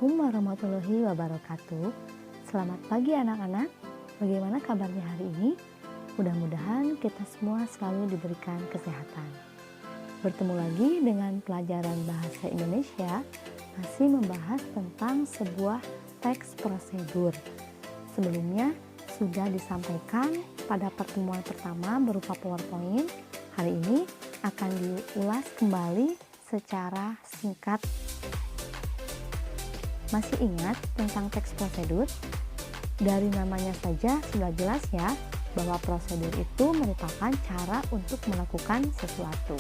Assalamualaikum warahmatullahi wabarakatuh. Selamat pagi anak-anak. Bagaimana kabarnya hari ini? Mudah-mudahan kita semua selalu diberikan kesehatan. Bertemu lagi dengan pelajaran bahasa Indonesia, masih membahas tentang sebuah teks prosedur. Sebelumnya sudah disampaikan pada pertemuan pertama berupa PowerPoint. Hari ini akan diulas kembali secara singkat. Masih ingat tentang teks prosedur? Dari namanya saja sudah jelas ya, bahwa prosedur itu merupakan cara untuk melakukan sesuatu.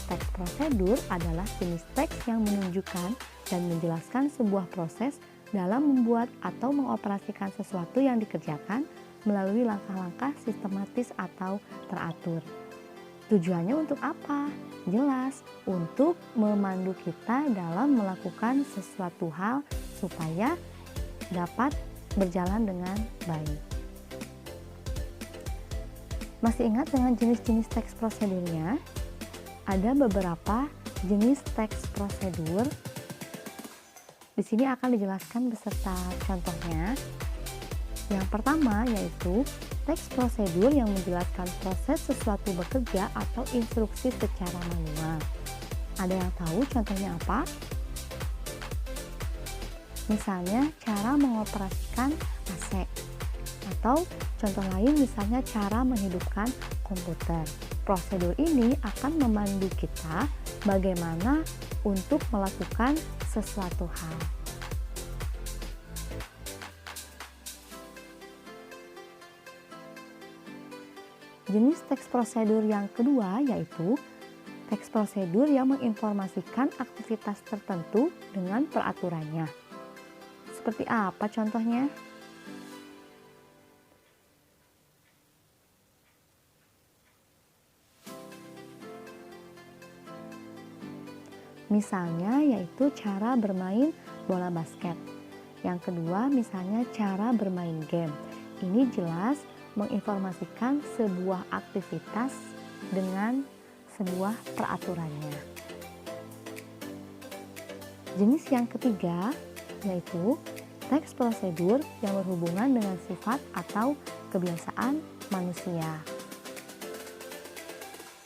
Teks prosedur adalah jenis teks yang menunjukkan dan menjelaskan sebuah proses dalam membuat atau mengoperasikan sesuatu yang dikerjakan melalui langkah-langkah sistematis atau teratur. Tujuannya untuk apa? Jelas, untuk memandu kita dalam melakukan sesuatu hal supaya dapat berjalan dengan baik. Masih ingat dengan jenis-jenis teks prosedurnya? Ada beberapa jenis teks prosedur. Di sini akan dijelaskan beserta contohnya. Yang pertama yaitu teks prosedur yang menjelaskan proses sesuatu bekerja atau instruksi secara manual. Ada yang tahu contohnya apa? Misalnya cara mengoperasikan AC, atau contoh lain misalnya cara menghidupkan komputer. Prosedur ini akan memandu kita bagaimana untuk melakukan sesuatu hal. Jenis teks prosedur yang kedua yaitu teks prosedur yang menginformasikan aktivitas tertentu dengan peraturannya. Seperti apa contohnya? Misalnya yaitu cara bermain bola basket. Yang kedua misalnya cara bermain game. Ini jelas menginformasikan sebuah aktivitas dengan sebuah peraturannya. Jenis yang ketiga yaitu teks prosedur yang berhubungan dengan sifat atau kebiasaan manusia.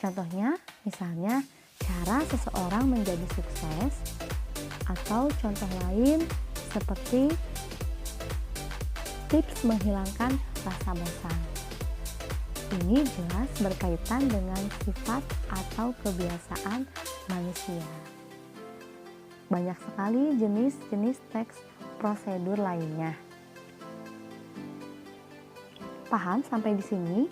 Contohnya, misalnya cara seseorang menjadi sukses, atau contoh lain seperti tips menghilangkan rasa bosan. Ini jelas berkaitan dengan sifat atau kebiasaan manusia. Banyak sekali jenis-jenis teks prosedur lainnya. Paham sampai di sini?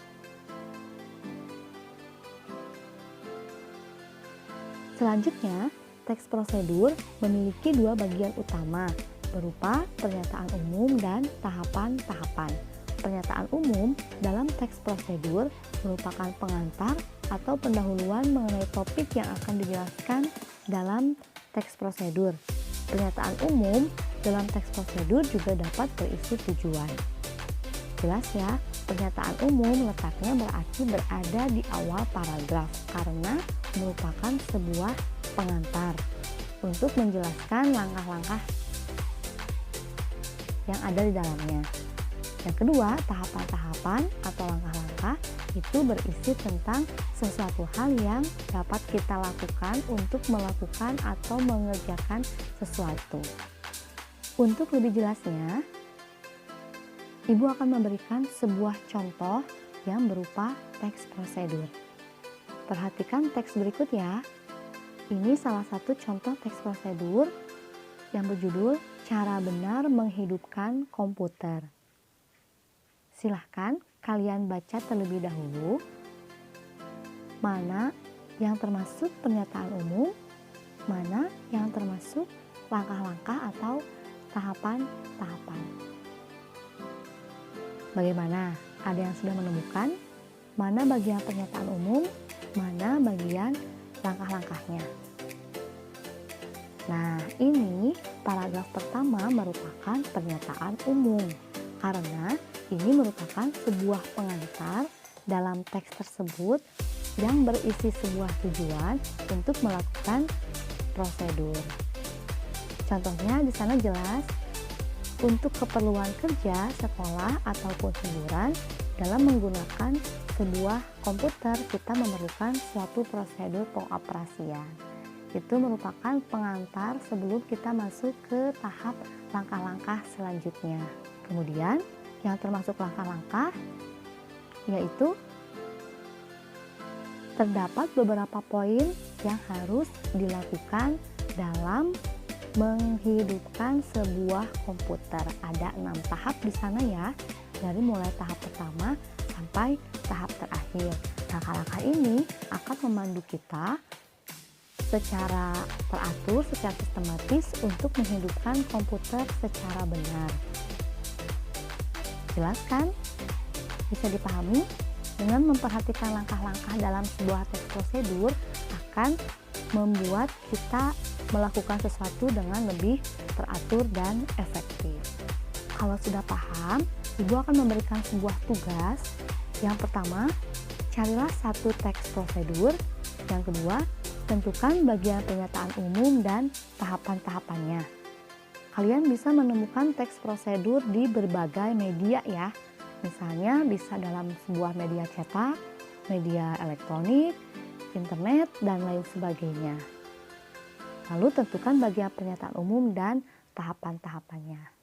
Selanjutnya, teks prosedur memiliki dua bagian utama, berupa pernyataan umum dan tahapan-tahapan. Pernyataan umum dalam teks prosedur merupakan pengantar atau pendahuluan mengenai topik yang akan dijelaskan dalam teks prosedur. Pernyataan umum dalam teks prosedur juga dapat berisi tujuan. Jelas ya, pernyataan umum letaknya berada di awal paragraf karena merupakan sebuah pengantar untuk menjelaskan langkah-langkah yang ada di dalamnya. Yang kedua, tahapan-tahapan atau langkah-langkah itu berisi tentang sesuatu hal yang dapat kita lakukan untuk melakukan atau mengerjakan sesuatu. Untuk lebih jelasnya, Ibu akan memberikan sebuah contoh yang berupa teks prosedur. Perhatikan teks berikut ya. Ini salah satu contoh teks prosedur yang berjudul Cara Benar Menghidupkan Komputer. Silahkan kalian baca terlebih dahulu mana yang termasuk pernyataan umum, mana yang termasuk langkah-langkah atau tahapan-tahapan. Bagaimana? Ada yang sudah menemukan mana bagian pernyataan umum, mana bagian langkah-langkahnya? Nah, ini paragraf pertama merupakan pernyataan umum karena ini merupakan sebuah pengantar dalam teks tersebut yang berisi sebuah tujuan untuk melakukan prosedur. Contohnya di sana jelas, untuk keperluan kerja, sekolah, ataupun hiburan, dalam menggunakan sebuah komputer kita memerlukan suatu prosedur pengoperasian. Itu merupakan pengantar sebelum kita masuk ke tahap langkah-langkah selanjutnya. Kemudian yang termasuk langkah-langkah yaitu terdapat beberapa poin yang harus dilakukan dalam menghidupkan sebuah komputer. Ada 6 tahap di sana ya, dari mulai tahap pertama sampai tahap terakhir. Langkah-langkah ini akan memandu kita secara teratur, secara sistematis untuk menghidupkan komputer secara benar. Jelas kan? Bisa dipahami? Dengan memperhatikan langkah-langkah dalam sebuah teks prosedur akan membuat kita melakukan sesuatu dengan lebih teratur dan efektif. Kalau sudah paham, Ibu akan memberikan sebuah tugas. Yang pertama, carilah satu teks prosedur. Yang kedua, tentukan bagian pernyataan umum dan tahapan-tahapannya. Kalian bisa menemukan teks prosedur di berbagai media ya. Misalnya bisa dalam sebuah media cetak, media elektronik, internet, dan lain sebagainya. Lalu tentukan bagian pernyataan umum dan tahapan-tahapannya.